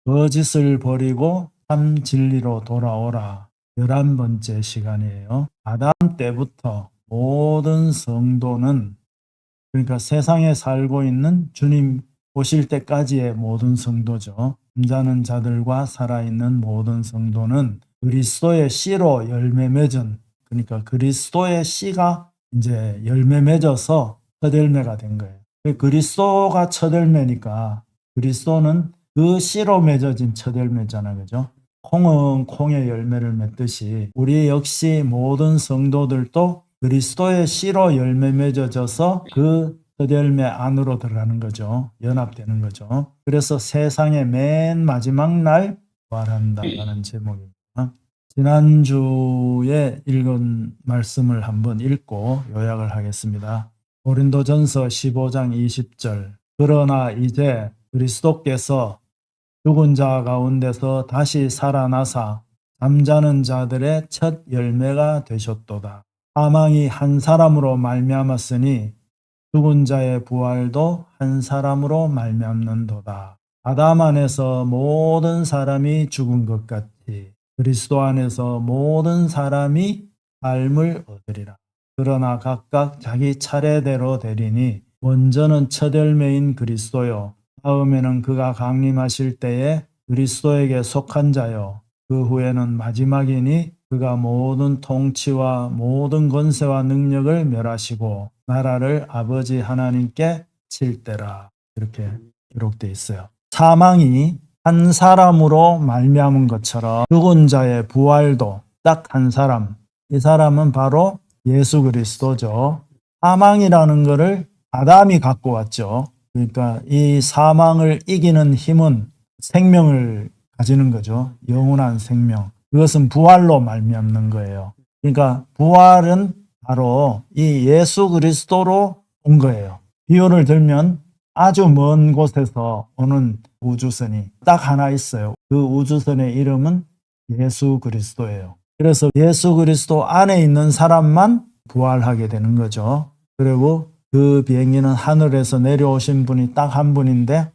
거짓을 버리고 참 진리로 돌아오라. 11번째 시간이에요. 아담 때부터 모든 성도는, 그러니까 세상에 살고 있는 주님 오실 때까지의 모든 성도죠. 잠자는 자들과 살아있는 모든 성도는 그리스도의 씨로 열매 맺은, 그러니까 그리스도의 씨가 이제 열매 맺어서 첫 열매가 된 거예요. 그리스도가 첫 열매니까 그리스도는 그 씨로 맺어진 첫 열매잖아요. 그죠? 콩은 콩의 열매를 맺듯이 우리 역시 모든 성도들도 그리스도의 씨로 열매 맺어져서 그 첫 열매 안으로 들어가는 거죠. 연합되는 거죠. 그래서 세상의 맨 마지막 날 부활한다라는 제목입니다. 지난주에 읽은 말씀을 한번 읽고 요약을 하겠습니다. 고린도전서 15장 20절. 그러나 이제 그리스도께서 죽은 자 가운데서 다시 살아나사 잠자는 자들의 첫 열매가 되셨도다. 사망이 한 사람으로 말미암았으니 죽은 자의 부활도 한 사람으로 말미암는도다. 아담 안에서 모든 사람이 죽은 것 같이 그리스도 안에서 모든 사람이 삶을 얻으리라. 그러나 각각 자기 차례대로 되리니 먼저는 첫 열매인 그리스도요, 다음에는 그가 강림하실 때에 그리스도에게 속한 자요, 그 후에는 마지막이니 그가 모든 통치와 모든 권세와 능력을 멸하시고 나라를 아버지 하나님께 칠 때라. 이렇게 기록되어 있어요. 사망이 한 사람으로 말미암은 것처럼 죽은 자의 부활도 딱 한 사람, 이 사람은 바로 예수 그리스도죠. 사망이라는 것을 아담이 갖고 왔죠. 그러니까 이 사망을 이기는 힘은 생명을 가지는 거죠. 영원한 생명. 그것은 부활로 말미암는 거예요. 그러니까 부활은 바로 이 예수 그리스도로 온 거예요. 비유를 들면 아주 먼 곳에서 오는 우주선이 딱 하나 있어요. 그 우주선의 이름은 예수 그리스도예요. 그래서 예수 그리스도 안에 있는 사람만 부활하게 되는 거죠. 그리고 그 비행기는 하늘에서 내려오신 분이 딱 한 분인데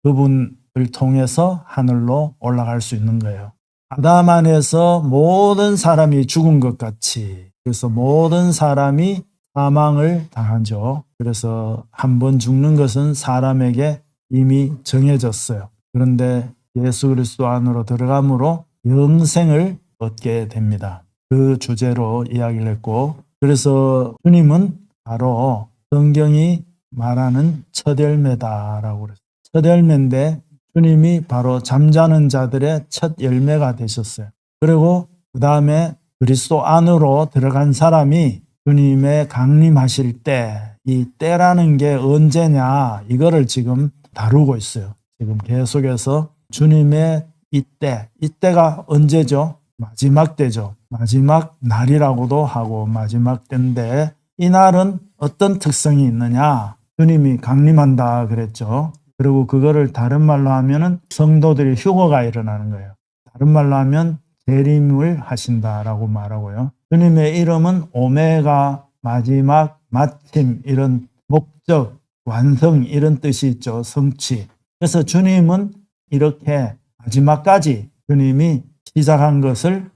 그분을 통해서 하늘로 올라갈 수 있는 거예요. 아담 안에서 모든 사람이 죽은 것 같이, 그래서 모든 사람이 사망을 당하죠. 그래서 한 번 죽는 것은 사람에게 이미 정해졌어요. 그런데 예수 그리스도 안으로 들어감으로 영생을 얻게 됩니다. 그 주제로 이야기를 했고, 그래서 주님은 바로 성경이 말하는 첫 열매다라고 그랬어요. 첫 열매인데 주님이 바로 잠자는 자들의 첫 열매가 되셨어요. 그리고 그 다음에 그리스도 안으로 들어간 사람이 주님의 강림하실 때, 이 때라는 게 언제냐, 이거를 지금 다루고 있어요. 지금 계속해서 주님의 이때가 언제죠? 마지막 때죠. 마지막 날이라고도 하고 마지막 때인데, 이 날은 어떤 특성이 있느냐? 주님이 강림한다 그랬죠. 그리고 그거를 다른 말로 하면은 성도들이 휴거가 일어나는 거예요. 다른 말로 하면 재림을 하신다라고 말하고요. 주님의 이름은 오메가, 마지막, 마침, 이런 목적, 완성, 이런 뜻이 있죠. 성취. 그래서 주님은 이렇게 마지막까지 주님이 시작한 것을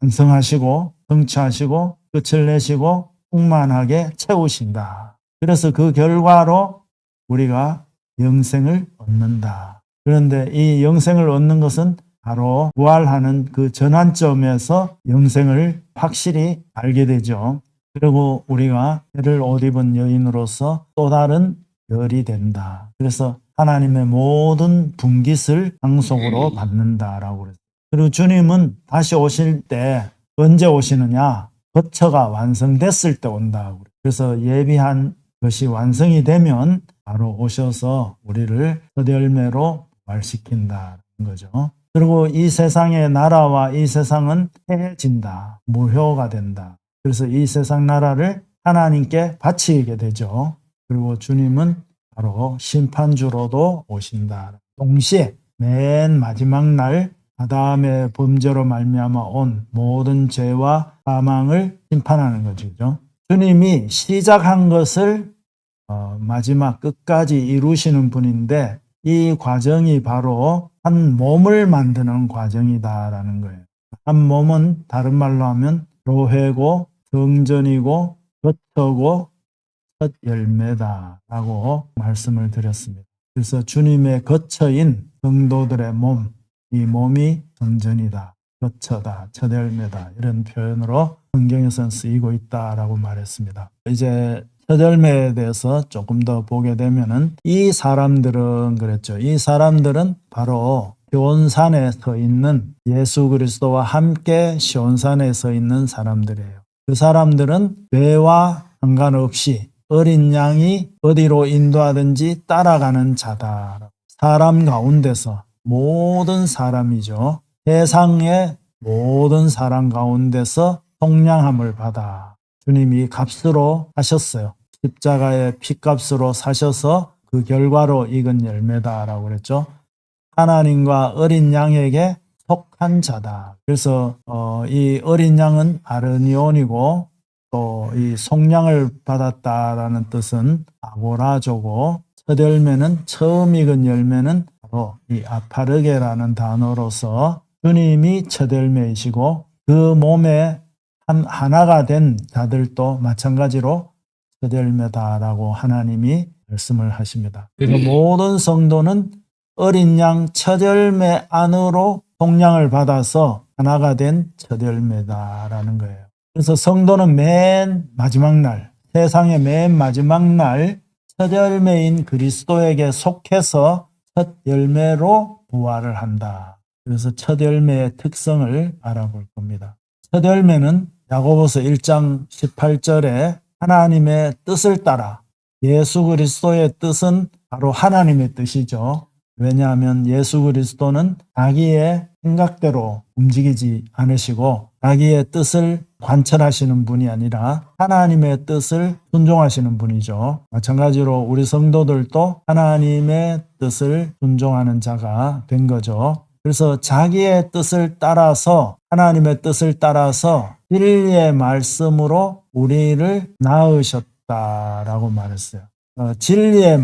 완성하시고 성취하시고 끝을 내시고 충만하게 채우신다. 그래서 그 결과로 우리가 영생을 얻는다. 그런데 이 영생을 얻는 것은 바로 부활하는 그 전환점에서 영생을 확실히 알게 되죠. 그리고 우리가 해를 옷 입은 여인으로서 또 다른 열이 된다. 그래서 하나님의 모든 분깃을 상속으로 받는다라고 그랬어요. 그리고 주님은 다시 오실 때 언제 오시느냐? 거처가 완성됐을 때 온다. 그래서 예비한 것이 완성이 되면 바로 오셔서 우리를 첫 열매로 부활시킨다는 거죠. 그리고 이 세상의 나라와 이 세상은 해진다. 무효가 된다. 그래서 이 세상 나라를 하나님께 바치게 되죠. 그리고 주님은 바로 심판주로도 오신다. 동시에 맨 마지막 날 아담의 범죄로 말미암아 온 모든 죄와 사망을 심판하는 거죠. 주님이 시작한 것을 마지막 끝까지 이루시는 분인데 이 과정이 바로 한 몸을 만드는 과정이다라는 거예요. 한 몸은 다른 말로 하면 교회고 성전이고 거처고 첫 열매다라고 말씀을 드렸습니다. 그래서 주님의 거처인 성도들의 몸, 이 몸이 성전이다, 거처다, 첫 열매다 이런 표현으로 성경에서는 쓰이고 있다라고 말했습니다. 이제 첫 열매에 대해서 조금 더 보게 되면은 이 사람들은 그랬죠. 이 사람들은 바로 시온산에 서 있는 예수 그리스도와 함께 시온산에 서 있는 사람들이에요. 그 사람들은 죄와 상관없이 어린 양이 어디로 인도하든지 따라가는 자다. 사람 가운데서 모든 사람이죠. 세상의 모든 사람 가운데서 속량함을 받아 주님이 값으로 하셨어요. 십자가의 피값으로 사셔서 그 결과로 익은 열매다라고 그랬죠. 하나님과 어린 양에게 속한 자다. 그래서 이 어린 양은 아르니온이고 또 이 속량을 받았다라는 뜻은 아고라조고 첫 열매는 처음 익은 열매는 바로 이 아파르게라는 단어로서 주님이 첫 열매이시고 그 몸에 하나가 된 자들도 마찬가지로 첫 열매다라고 하나님이 말씀을 하십니다. 그래서 모든 성도는 어린 양 첫 열매 안으로 속량을 받아서 하나가 된 첫 열매다라는 거예요. 그래서 성도는 맨 마지막 날, 세상의 맨 마지막 날 첫 열매인 그리스도에게 속해서 첫 열매로 부활을 한다. 그래서 첫 열매의 특성을 알아볼 겁니다. 첫 열매는 야고보서 1장 18절에 하나님의 뜻을 따라, 예수 그리스도의 뜻은 바로 하나님의 뜻이죠. 왜냐하면 예수 그리스도는 자기의 생각대로 움직이지 않으시고 자기의 뜻을 관철하시는 분이 아니라 하나님의 뜻을 순종하시는 분이죠. 마찬가지로 우리 성도들도 하나님의 뜻을 순종하는 자가 된 거죠. 그래서 자기의 뜻을 따라서 하나님의 뜻을 따라서 진리의 말씀으로 우리를 낳으셨다라고 말했어요. 진리의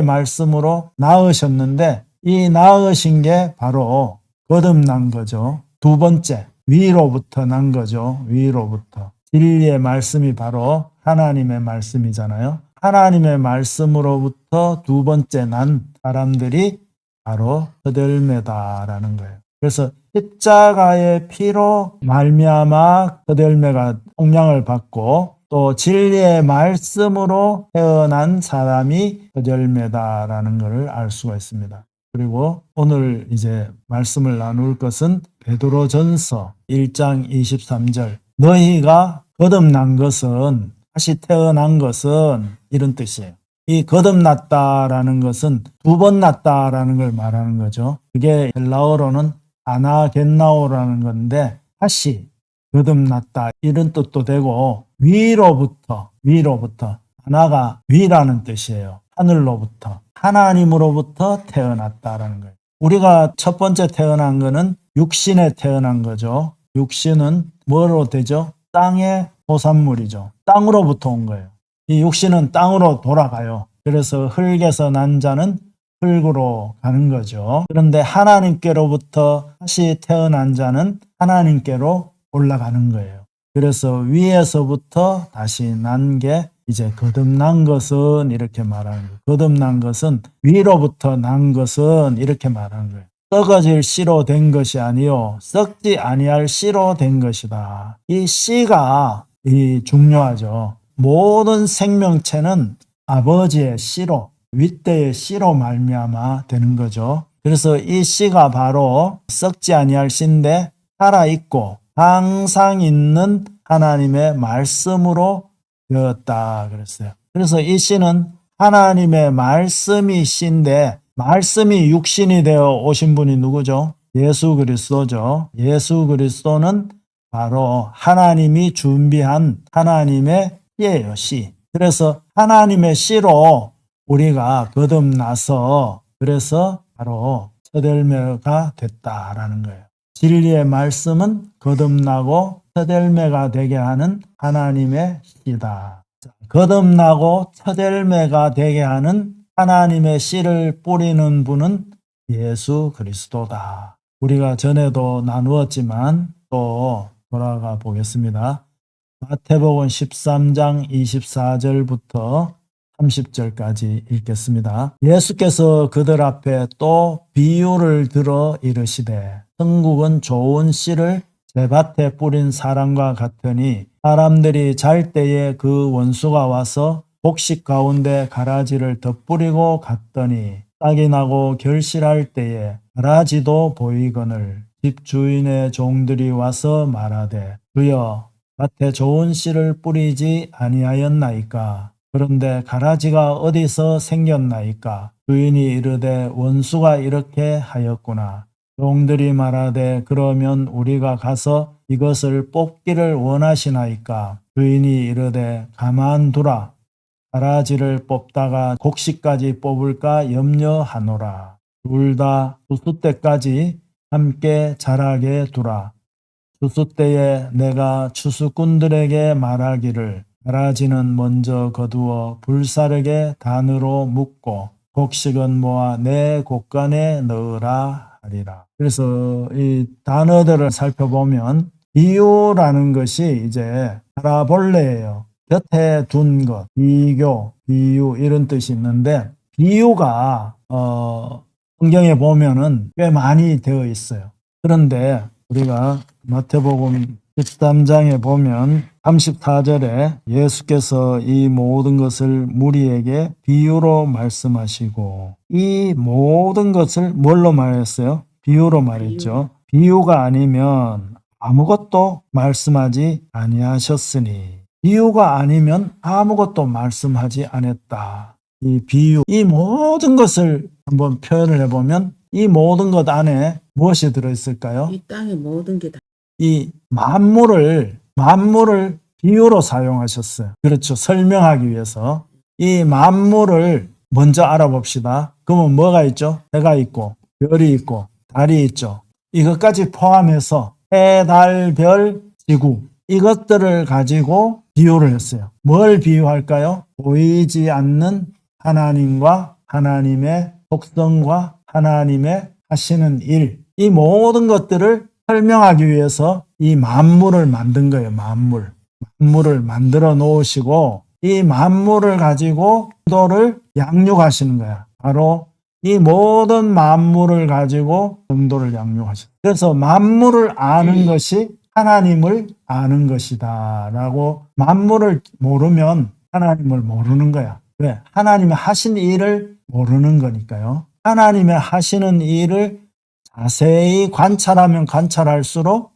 말씀으로 낳으셨는데 이 낳으신 게 바로 거듭난 거죠. 두 번째, 위로부터 난 거죠. 위로부터. 진리의 말씀이 바로 하나님의 말씀이잖아요. 하나님의 말씀으로부터 두 번째 난 사람들이 바로 첫 열매다라는 거예요. 그래서 십자가의 피로 말미암아 첫 열매가 속량을 받고 또 진리의 말씀으로 태어난 사람이 첫 열매다라는 것을 알 수가 있습니다. 그리고 오늘 이제 말씀을 나눌 것은 베드로전서 1장 23절. 너희가 거듭난 것은, 다시 태어난 것은 이런 뜻이에요. 이 거듭났다라는 것은 두 번 났다라는 걸 말하는 거죠. 그게 헬라어로는 아나겐나오라는 건데 다시 거듭났다 이런 뜻도 되고 위로부터 하나가 위라는 뜻이에요. 하늘로부터 하나님으로부터 태어났다라는 거예요. 우리가 첫 번째 태어난 거는 육신에 태어난 거죠. 육신은 뭐로 되죠? 땅의 소산물이죠. 땅으로부터 온 거예요. 이 육신은 땅으로 돌아가요. 그래서 흙에서 난 자는 흙으로 가는 거죠. 그런데 하나님께로부터 다시 태어난 자는 하나님께로 올라가는 거예요. 그래서 위에서부터 다시 난 게 이제 거듭난 것은 이렇게 말하는 거예요. 거듭난 것은 위로부터 난 것은 이렇게 말하는 거예요. 썩어질 씨로 된 것이 아니요 썩지 아니할 씨로 된 것이다. 이 씨가 중요하죠. 모든 생명체는 아버지의 씨로, 윗대의 씨로 말미암아 되는 거죠. 그래서 이 씨가 바로 썩지 아니할 씨인데 살아있고 항상 있는 하나님의 말씀으로 되었다 그랬어요. 그래서 이 씨는 하나님의 말씀이 씨인데 말씀이 육신이 되어 오신 분이 누구죠? 예수 그리스도죠. 예수 그리스도는 바로 하나님이 준비한 하나님의 씨예요, 씨. 그래서 하나님의 씨로 우리가 거듭나서 그래서 바로 첫 열매가 됐다라는 거예요. 진리의 말씀은 거듭나고 첫 열매가 되게 하는 하나님의 씨다. 거듭나고 첫 열매가 되게 하는 하나님의 씨를 뿌리는 분은 예수 그리스도다. 우리가 전에도 나누었지만 또 돌아가 보겠습니다. 마태복음 13장 24절부터 30절까지 읽겠습니다. 예수께서 그들 앞에 또 비유를 들어 이르시되 천국은 좋은 씨를 제밭에 뿌린 사람과 같으니 사람들이 잘 때에 그 원수가 와서 곡식 가운데 가라지를 덧뿌리고 갔더니 싹이 나고 결실할 때에 가라지도 보이거늘 집 주인의 종들이 와서 말하되 주여 밭에 좋은 씨를 뿌리지 아니하였나이까? 그런데 가라지가 어디서 생겼나이까? 주인이 이르되 원수가 이렇게 하였구나. 종들이 말하되 그러면 우리가 가서 이것을 뽑기를 원하시나이까? 주인이 이르되 가만두라. 가라지를 뽑다가 곡식까지 뽑을까 염려하노라. 둘 다 추수 때까지 함께 자라게 두라. 추수 때에 내가 추수꾼들에게 말하기를 가라지는 먼저 거두어 불사르게 단으로 묶고 곡식은 모아 내 곡간에 넣으라 하리라. 그래서 이 단어들을 살펴보면 비유라는 것이 이제 파라볼레예요. 곁에 둔 것, 비교, 비유 이런 뜻이 있는데 비유가 성경에 보면은 꽤 많이 되어 있어요. 그런데 우리가 마태복음 13장에 보면 34절에 예수께서 이 모든 것을 무리에게 비유로 말씀하시고 이 모든 것을 뭘로 말했어요? 비유로 말했죠. 비유가 아니면 아무것도 말씀하지 아니하셨으니 비유가 아니면 아무것도 말씀하지 않았다. 이 비유, 이 모든 것을 한번 표현을 해보면 이 모든 것 안에 무엇이 들어있을까요? 이 땅의 모든 게 다. 이 만물을 비유로 사용하셨어요. 그렇죠. 설명하기 위해서. 이 만물을 먼저 알아봅시다. 그러면 뭐가 있죠? 해가 있고 별이 있고 달이 있죠. 이것까지 포함해서 해, 달, 별, 지구 이것들을 가지고 비유를 했어요. 뭘 비유할까요? 보이지 않는 하나님과 하나님의 속성과 하나님의 하시는 일, 이 모든 것들을 설명하기 위해서 이 만물을 만든 거예요. 만물을 만들어 놓으시고 이 만물을 가지고 성도를 양육하시는 거야. 바로 이 모든 만물을 가지고 성도를 양육하시는 거예요. 그래서 만물을 아는 것이 하나님을 아는 것이다 라고, 만물을 모르면 하나님을 모르는 거야. 왜? 하나님의 하신 일을 모르는 거니까요. 하나님의 하시는 일을 자세히 관찰하면 관찰할수록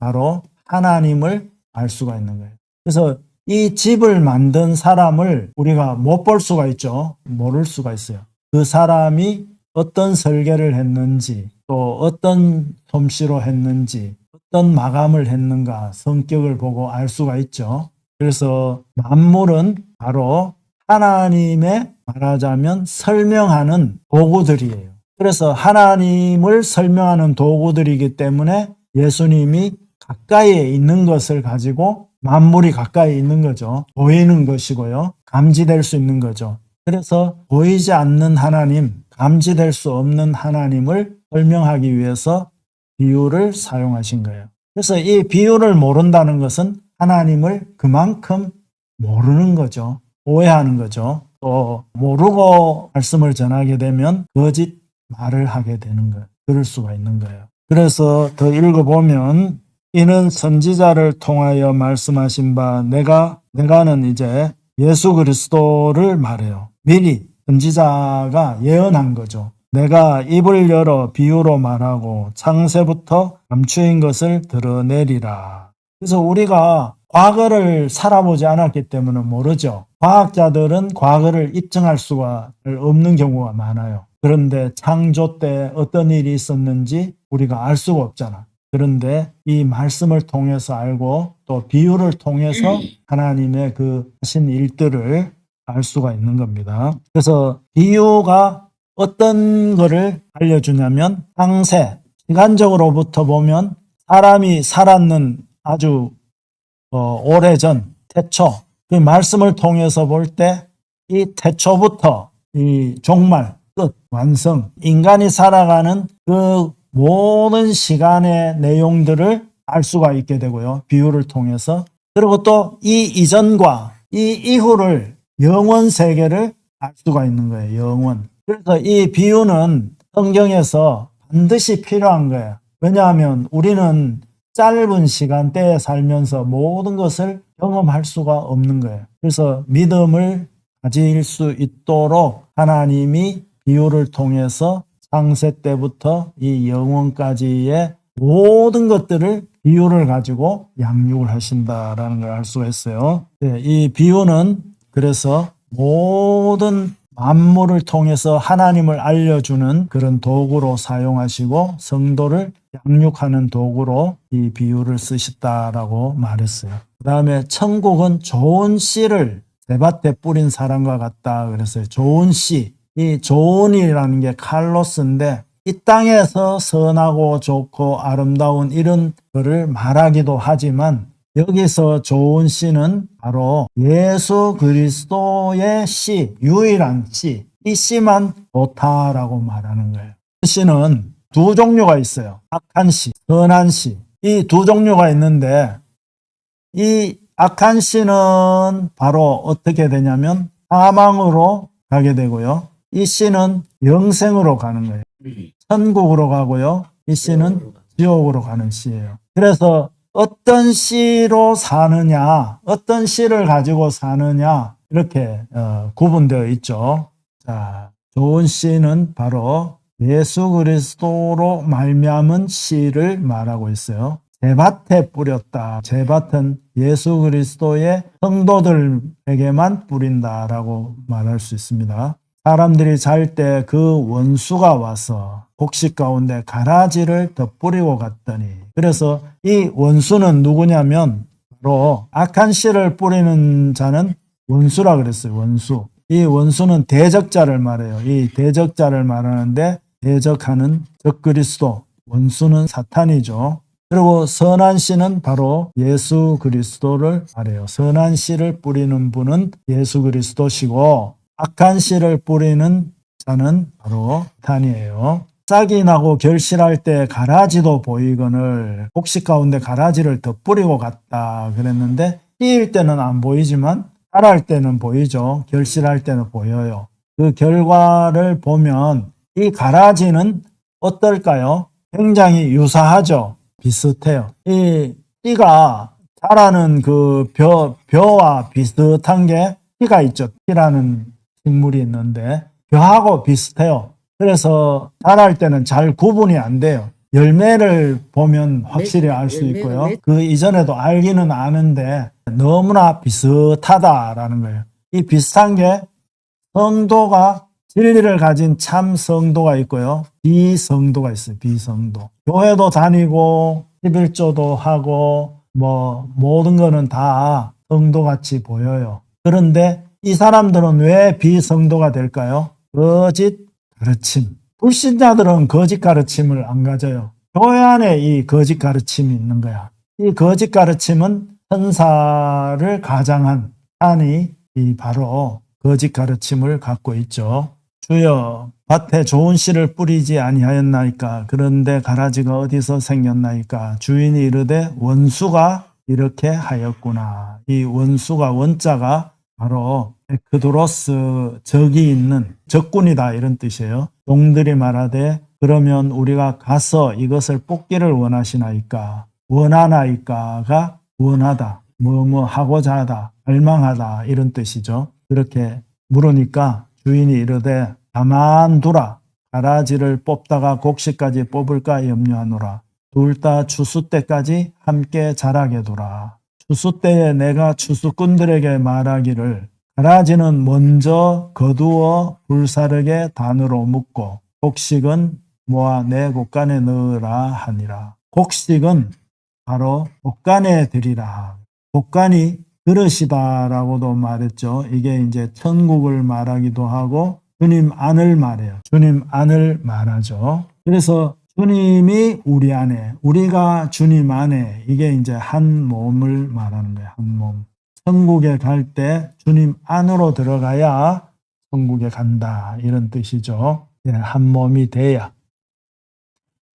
바로 하나님을 알 수가 있는 거예요. 그래서 이 집을 만든 사람을 우리가 못 볼 수가 있죠. 모를 수가 있어요. 그 사람이 어떤 설계를 했는지, 또 어떤 솜씨로 했는지, 어떤 마감을 했는가 성격을 보고 알 수가 있죠. 그래서 만물은 바로 하나님의, 말하자면 설명하는 도구들이에요. 그래서 하나님을 설명하는 도구들이기 때문에 예수님이 가까이에 있는 것을 가지고, 만물이 가까이 있는 거죠. 보이는 것이고요. 감지될 수 있는 거죠. 그래서 보이지 않는 하나님, 감지될 수 없는 하나님을 설명하기 위해서 비유를 사용하신 거예요. 그래서 이 비유를 모른다는 것은 하나님을 그만큼 모르는 거죠. 오해하는 거죠. 또 모르고 말씀을 전하게 되면 거짓 말을 하게 되는 거예요. 그럴 수가 있는 거예요. 그래서 더 읽어보면 이는 선지자를 통하여 말씀하신 바, 내가는 이제 예수 그리스도를 말해요. 미리 선지자가 예언한 거죠. 내가 입을 열어 비유로 말하고 창세부터 감추인 것을 드러내리라. 그래서 우리가 과거를 살아보지 않았기 때문에 모르죠. 과학자들은 과거를 입증할 수가 없는 경우가 많아요. 그런데 창조 때 어떤 일이 있었는지 우리가 알 수가 없잖아. 그런데 이 말씀을 통해서 알고 또 비유를 통해서 하나님의 그 하신 일들을 알 수가 있는 겁니다. 그래서 비유가 어떤 거를 알려주냐면, 창세, 시간적으로부터 보면 사람이 살았는 아주 오래전 태초, 그 말씀을 통해서 볼 때 이 태초부터 이 종말, 끝, 완성. 인간이 살아가는 그 모든 시간의 내용들을 알 수가 있게 되고요. 비유를 통해서. 그리고 또 이 이전과 이 이후를 영원 세계를 알 수가 있는 거예요. 영원. 그래서 이 비유는 성경에서 반드시 필요한 거예요. 왜냐하면 우리는 짧은 시간대에 살면서 모든 것을 경험할 수가 없는 거예요. 그래서 믿음을 가질 수 있도록 하나님이 비유를 통해서 창세 때부터 이 영원까지의 모든 것들을 비유를 가지고 양육을 하신다라는 걸 알 수가 있어요. 이 비유는 그래서 모든 만물을 통해서 하나님을 알려주는 그런 도구로 사용하시고 성도를 양육하는 도구로 이 비유를 쓰셨다라고 말했어요. 그 다음에 천국은 좋은 씨를 대밭에 뿌린 사람과 같다 그랬어요. 좋은 씨. 이 좋은이라는 게 칼로스인데 이 땅에서 선하고 좋고 아름다운 이런 거를 말하기도 하지만 여기서 좋은 씨는 바로 예수 그리스도의 씨, 유일한 씨, 이 씨만 좋다라고 말하는 거예요. 씨는 두 종류가 있어요. 악한 씨, 선한 씨. 이 두 종류가 있는데 이 악한 씨는 바로 어떻게 되냐면 사망으로 가게 되고요. 이 씨는 영생으로 가는 거예요. 천국으로 가고요. 이 씨는 지옥으로 가는 씨예요. 그래서 어떤 씨로 사느냐, 어떤 씨를 가지고 사느냐 이렇게 구분되어 있죠. 자, 좋은 씨는 바로 예수 그리스도로 말미암은 씨를 말하고 있어요. 제밭에 뿌렸다. 제밭은 예수 그리스도의 성도들에게만 뿌린다라고 말할 수 있습니다. 사람들이 잘 때 그 원수가 와서 곡식 가운데 가라지를 덧뿌리고 갔더니 그래서 이 원수는 누구냐면 바로 악한 씨를 뿌리는 자는 원수라 그랬어요. 원수. 이 원수는 대적자를 말해요. 이 대적자를 말하는데 대적하는 적그리스도, 원수는 사탄이죠. 그리고 선한 씨는 바로 예수 그리스도를 말해요. 선한 씨를 뿌리는 분은 예수 그리스도시고 악한 씨를 뿌리는 자는 바로 사탄이에요. 싹이 나고 결실할 때 가라지도 보이거늘 곡식 가운데 가라지를 덧뿌리고 갔다 그랬는데 씨일 때는 안 보이지만 자랄 때는 보이죠. 결실할 때는 보여요. 그 결과를 보면 이 가라지는 어떨까요? 굉장히 유사하죠. 비슷해요. 이 씨가 자라는 그 벼와 비슷한 게 씨가 있죠. 씨라는 식물이 있는데 벼하고 비슷해요. 그래서 자랄 때는 잘 구분이 안 돼요. 열매를 보면 확실히 알 수 있고요. 그 이전에도 알기는 아는데 너무나 비슷하다라는 거예요. 이 비슷한 게 성도가 진리를 가진 참 성도가 있고요. 비성도가 있어요. 비성도. 교회도 다니고 11조도 하고 뭐 모든 거는 다 성도같이 보여요. 그런데 이 사람들은 왜 비성도가 될까요? 거짓 가르침. 불신자들은 거짓 가르침을 안 가져요. 교회 안에 이 거짓 가르침이 있는 거야. 이 거짓 가르침은 천사를 가장한 산이 바로 거짓 가르침을 갖고 있죠. 주여 밭에 좋은 씨를 뿌리지 아니하였나이까. 그런데 가라지가 어디서 생겼나이까. 주인이 이르되 원수가 이렇게 하였구나. 이 원수가 원자가 바로 에크도로스 적이 있는 적군이다 이런 뜻이에요. 종들이 말하되 그러면 우리가 가서 이것을 뽑기를 원하시나이까. 원하나이까가 원하다. 뭐뭐 하고자 하다. 갈망하다 이런 뜻이죠. 그렇게 물으니까 주인이 이르되 가만두라. 가라지를 뽑다가 곡식까지 뽑을까 염려하노라. 둘 다 추수 때까지 함께 자라게 두라. 추수 때에 내가 추수꾼들에게 말하기를 가라지는 먼저 거두어 불사르게 단으로 묶고 곡식은 모아 내 곡간에 넣으라 하니라. 곡식은 바로 곡간에 들이라. 곡간이 그릇이다라고도 말했죠. 이게 이제 천국을 말하기도 하고 주님 안을 말해요. 주님 안을 말하죠. 그래서 주님이 우리 안에, 우리가 주님 안에, 이게 이제 한 몸을 말하는 거예요. 한 몸. 천국에 갈 때 주님 안으로 들어가야 천국에 간다 이런 뜻이죠. 한 몸이 돼야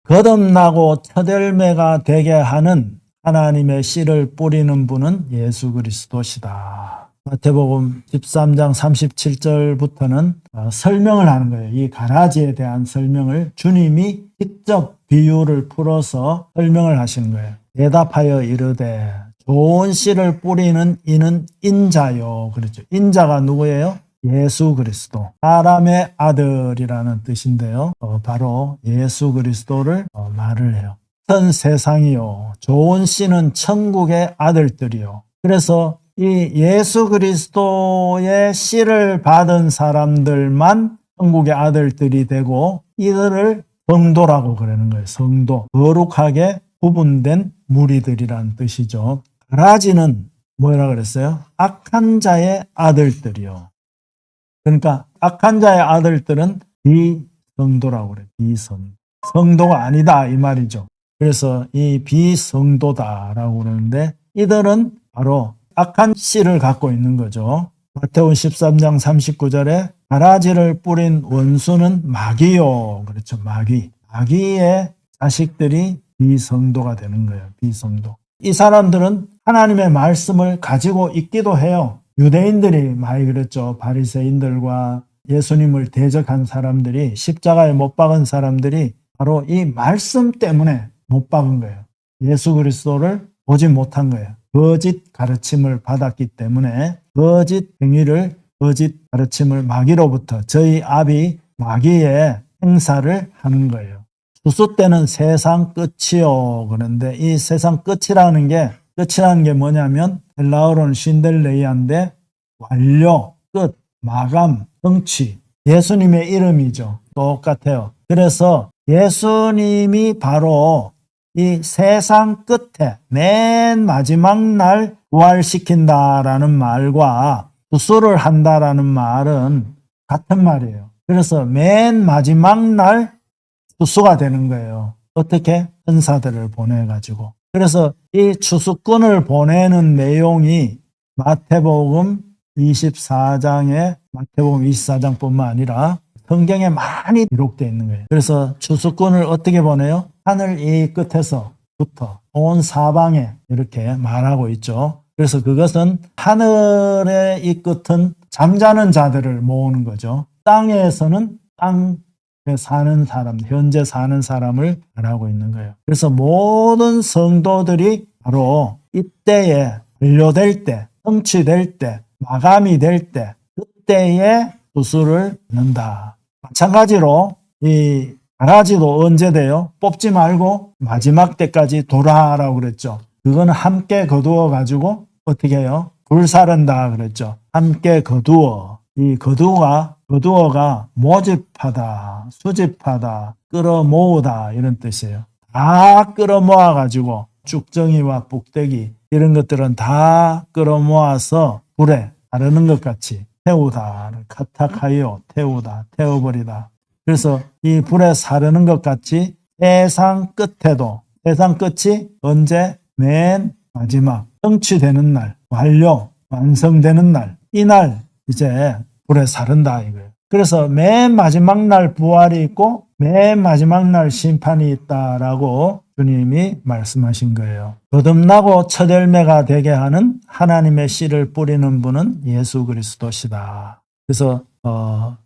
거듭나고 첫 열매가 되게 하는 하나님의 씨를 뿌리는 분은 예수 그리스도시다. 마태복음 13장 37절부터는 설명을 하는 거예요. 이 가라지에 대한 설명을 주님이 직접 비유를 풀어서 설명을 하시는 거예요. 대답하여 이르되 좋은 씨를 뿌리는 이는 인자요. 그렇죠. 인자가 누구예요? 예수 그리스도. 사람의 아들이라는 뜻인데요. 바로 예수 그리스도를 말을 해요. 전 세상이요. 좋은 씨는 천국의 아들들이요. 그래서 이 예수 그리스도의 씨를 받은 사람들만 천국의 아들들이 되고 이들을 성도라고 그러는 거예요. 성도. 거룩하게 구분된 무리들이라는 뜻이죠. 가라지는 뭐라 그랬어요? 악한 자의 아들들이요. 그러니까 악한 자의 아들들은 비성도라고 그래요. 비성. 성도가 아니다 이 말이죠. 그래서 이 비성도다라고 그러는데 이들은 바로 악한 씨를 갖고 있는 거죠. 마태복음 13장 39절에 가라지를 뿌린 원수는 마귀요. 그렇죠. 마귀. 마귀의 자식들이 비성도가 되는 거예요. 비성도. 이 사람들은 하나님의 말씀을 가지고 있기도 해요. 유대인들이 많이 그랬죠. 바리새인들과 예수님을 대적한 사람들이 십자가에 못 박은 사람들이 바로 이 말씀 때문에 못 박은 거예요. 예수 그리스도를 보지 못한 거예요. 거짓 가르침을 받았기 때문에 거짓 행위를 거짓 가르침을 마귀로부터 저희 아비 마귀의 행사를 하는 거예요. 수수 때는 세상 끝이요. 그런데 이 세상 끝이라는 게 뭐냐면 헬라어로는 신델레이아인데 완료, 끝, 마감, 성취. 예수님의 이름이죠. 똑같아요. 그래서 예수님이 바로 이 세상 끝에 맨 마지막 날 부활시킨다라는 말과 수술을 한다라는 말은 같은 말이에요. 그래서 맨 마지막 날 추수가 되는 거예요. 어떻게? 천사들을 보내가지고. 그래서 이 추수꾼을 보내는 내용이 마태복음 24장뿐만 아니라 성경에 많이 기록되어 있는 거예요. 그래서 추수꾼을 어떻게 보내요? 하늘 이 끝에서부터 온 사방에 이렇게 말하고 있죠. 그래서 그것은 하늘의 이 끝은 잠자는 자들을 모으는 거죠. 땅에서는 땅에 사는 사람, 현재 사는 사람을 말하고 있는 거예요. 그래서 모든 성도들이 바로 이때에 완료될 때, 성취될 때, 마감이 될 때, 그때에 수술을 넣는다. 마찬가지로 이 가라지도 언제 돼요? 뽑지 말고 마지막 때까지 돌아라고 그랬죠. 그거는 함께 거두어 가지고 어떻게 해요? 불사른다 그랬죠. 함께 거두어. 이 거두어가 모집하다, 수집하다, 끌어모으다 이런 뜻이에요. 다 끌어모아 가지고 쭉정이와 북대기 이런 것들은 다 끌어모아서 불에 자르는 것 같이 태우다, 카타카이오, 태우다, 태워버리다. 그래서 이 불에 사르는 것 같이 세상 끝에도 세상 끝이 언제? 맨 마지막 성취되는 날, 완성되는 날, 이날 이제 불에 사른다 이거예요. 그래서 맨 마지막 날 부활이 있고 맨 마지막 날 심판이 있다라고 주님이 말씀하신 거예요. 거듭나고 첫 열매가 되게 하는 하나님의 씨를 뿌리는 분은 예수 그리스도시다. 그래서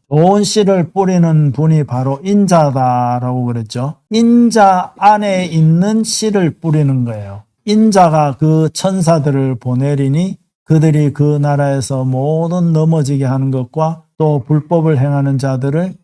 좋은 씨를 뿌리는 분이 바로 인자다라고 그랬죠. 인자 안에 있는 씨를 뿌리는 거예요. 인자가 그 천사들을 보내리니 그들이 그 나라에서 모든 넘어지게 하는 것과 또 불법을 행하는 자들을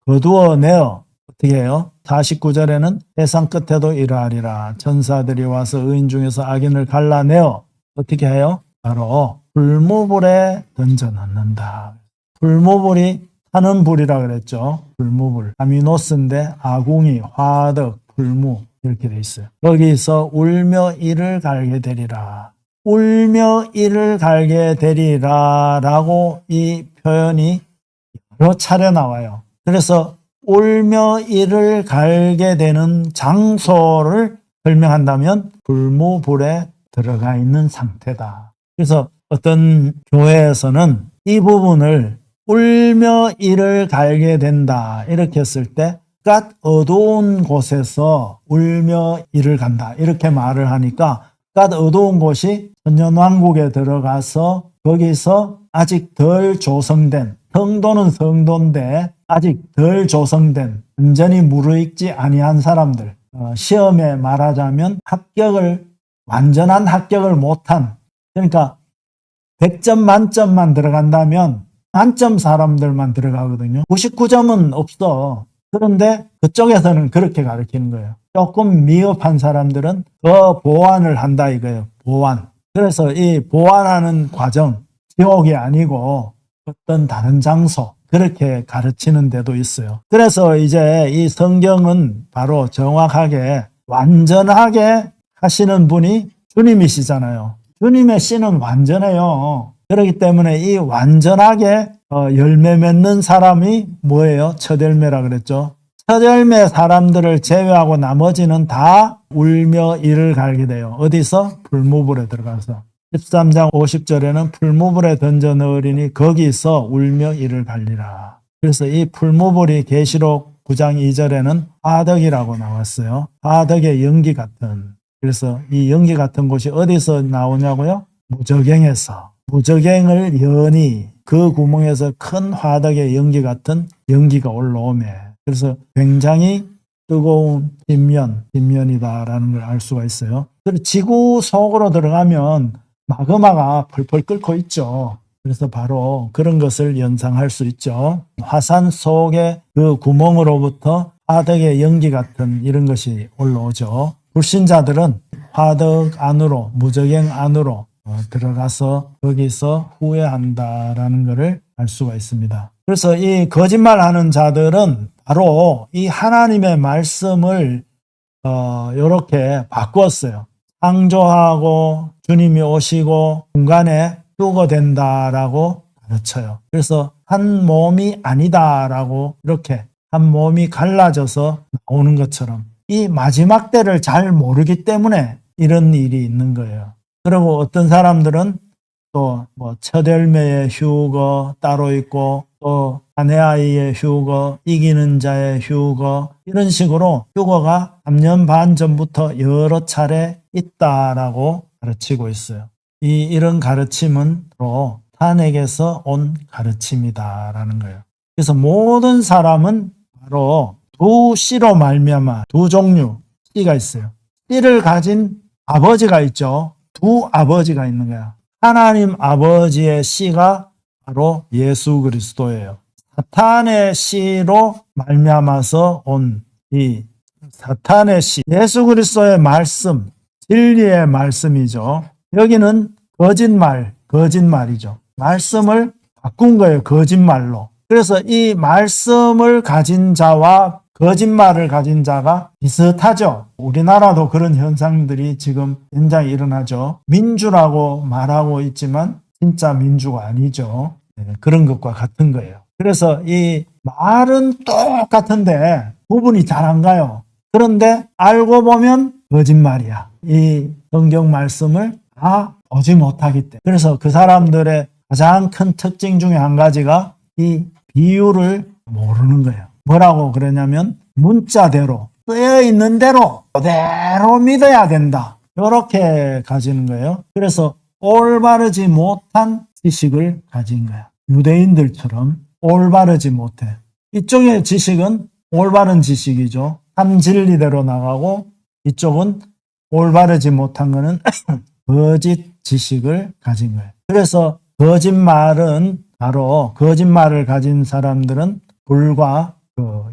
거두어내어 어떻게 해요? 49절에는 세상 끝에도 이러하리라. 천사들이 와서 의인 중에서 악인을 갈라내어 어떻게 해요? 바로 불무불에 던져넣는다. 불무불이 타는 불이라 그랬죠. 불무불. 아미노스인데 아궁이, 화덕, 불무 이렇게 돼 있어요. 거기서 울며 이를 갈게 되리라. 울며 이를 갈게 되리라 라고 이 표현이 여러 차례 나와요. 그래서 울며 이를 갈게 되는 장소를 설명한다면 불무불에 들어가 있는 상태다. 그래서 어떤 교회에서는 이 부분을 울며 이를 갈게 된다. 이렇게 했을 때 갓 어두운 곳에서 울며 이를 간다. 이렇게 말을 하니까 갓 어두운 곳이 천년왕국에 들어가서 거기서 아직 덜 조성된, 성도는 성도인데 아직 덜 조성된, 완전히 무르익지 아니한 사람들, 시험에 말하자면 완전한 합격을 못한, 그러니까 100점 만점만 들어간다면 만점 사람들만 들어가거든요. 99점은 없어. 그런데 그쪽에서는 그렇게 가르치는 거예요. 조금 미흡한 사람들은 더 보완을 한다 이거예요. 보완. 그래서 이 보완하는 과정, 지옥이 아니고 어떤 다른 장소, 그렇게 가르치는 데도 있어요. 그래서 이제 이 성경은 바로 정확하게 완전하게 하시는 분이 주님이시잖아요. 주님의 씨는 완전해요. 그렇기 때문에 이 완전하게 열매 맺는 사람이 뭐예요? 첫 열매라 그랬죠. 첫 열매 사람들을 제외하고 나머지는 다 울며 이를 갈게 돼요. 어디서? 풀무불에 들어가서. 13장 50절에는 풀무불에 던져 넣으리니 거기서 울며 이를 갈리라. 그래서 이 풀무불이 계시록 9장 2절에는 화덕이라고 나왔어요. 화덕의 연기 같은. 그래서 이 연기 같은 곳이 어디서 나오냐고요? 무저갱에서. 무저갱을 여니 그 구멍에서 큰 화덕의 연기 같은 연기가 올라오매. 그래서 굉장히 뜨거운 뒷면이다라는 걸 알 수가 있어요. 그리고 지구 속으로 들어가면 마그마가 펄펄 끓고 있죠. 그래서 바로 그런 것을 연상할 수 있죠. 화산 속의 그 구멍으로부터 화덕의 연기 같은 이런 것이 올라오죠. 불신자들은 화덕 안으로, 무저갱 안으로 들어가서 거기서 후회한다라는 것을 알 수가 있습니다. 그래서 이 거짓말하는 자들은 바로 이 하나님의 말씀을 이렇게 바꾸었어요. 창조하고 주님이 오시고 중간에 휴거된다라고 가르쳐요. 그래서 한 몸이 아니다라고 이렇게 한 몸이 갈라져서 나오는 것처럼 이 마지막 때를 잘 모르기 때문에 이런 일이 있는 거예요. 그리고 어떤 사람들은 또 뭐 첫 열매의 휴거 따로 있고 또 아내 아이의 휴거, 이기는 자의 휴거, 이런 식으로 휴거가 3년 반 전부터 여러 차례 있다라고 가르치고 있어요. 이런 가르침은 바로 탄핵에서 온 가르침이다라는 거예요. 그래서 모든 사람은 바로 두 씨로 말미암아 두 종류 씨가 있어요. 씨를 가진 아버지가 있죠. 두 아버지가 있는 거야. 하나님 아버지의 씨가 바로 예수 그리스도예요. 사탄의 씨로 말미암아서 온 이 사탄의 씨, 예수 그리스도의 말씀, 진리의 말씀이죠. 여기는 거짓말이죠. 말씀을 바꾼 거예요. 거짓말로. 그래서 이 말씀을 가진 자와 거짓말을 가진 자가 비슷하죠. 우리나라도 그런 현상들이 지금 굉장히 일어나죠. 민주라고 말하고 있지만 진짜 민주가 아니죠. 그런 것과 같은 거예요. 그래서 이 말은 똑같은데 구분이 잘 안 가요. 그런데 알고 보면 거짓말이야. 이 성경 말씀을 다 보지 못하기 때문에. 그래서 그 사람들의 가장 큰 특징 중에 한 가지가 이 비유를 모르는 거예요. 뭐라고 그러냐면 문자대로 쓰여 있는 대로 그대로 믿어야 된다. 이렇게 가지는 거예요. 그래서 올바르지 못한 지식을 가진 거야. 유대인들처럼 올바르지 못해. 이쪽의 지식은 올바른 지식이죠. 삼진리대로 나가고 이쪽은 올바르지 못한 거는 거짓 지식을 가진 거예요. 그래서 거짓말은 바로 거짓말을 가진 사람들은 불과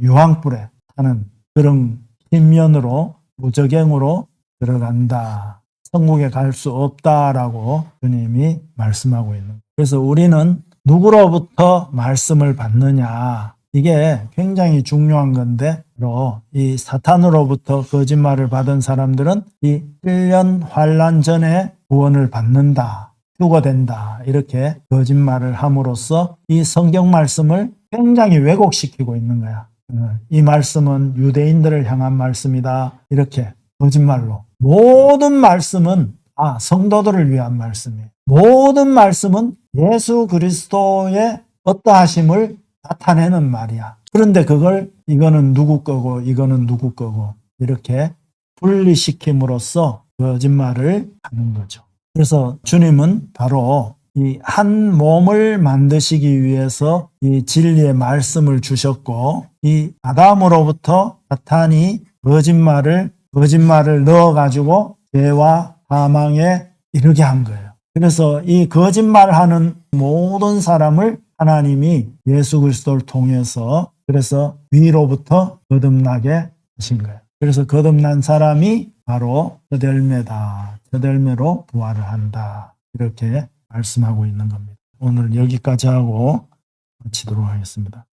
유황불에 타는 그런 흰면으로 무저갱으로 들어간다. 천국에 갈 수 없다라고 주님이 말씀하고 있는 거예요. 그래서 우리는 누구로부터 말씀을 받느냐, 이게 굉장히 중요한 건데 바로 이 사탄으로부터 거짓말을 받은 사람들은 이 1년 환란 전에 구원을 받는다, 휴거된다, 이렇게 거짓말을 함으로써 이 성경 말씀을 굉장히 왜곡시키고 있는 거야. 이 말씀은 유대인들을 향한 말씀이다, 이렇게 거짓말로. 모든 말씀은 성도들을 위한 말씀이에요. 모든 말씀은 예수 그리스도의 어떠하심을 나타내는 말이야. 그런데 그걸 이거는 누구 거고 이거는 누구 거고 이렇게 분리시킴으로써 거짓말을 하는 거죠. 그래서 주님은 바로 이 한 몸을 만드시기 위해서 이 진리의 말씀을 주셨고, 이 아담으로부터 사탄이 거짓말을 넣어가지고 죄와 사망에 이르게 한 거예요. 그래서 이 거짓말하는 모든 사람을 하나님이 예수 그리스도를 통해서 그래서 위로부터 거듭나게 하신 거예요. 그래서 거듭난 사람이 바로 첫 열매다. 첫 열매로 부활을 한다. 이렇게 말씀하고 있는 겁니다. 오늘 여기까지 하고 마치도록 하겠습니다.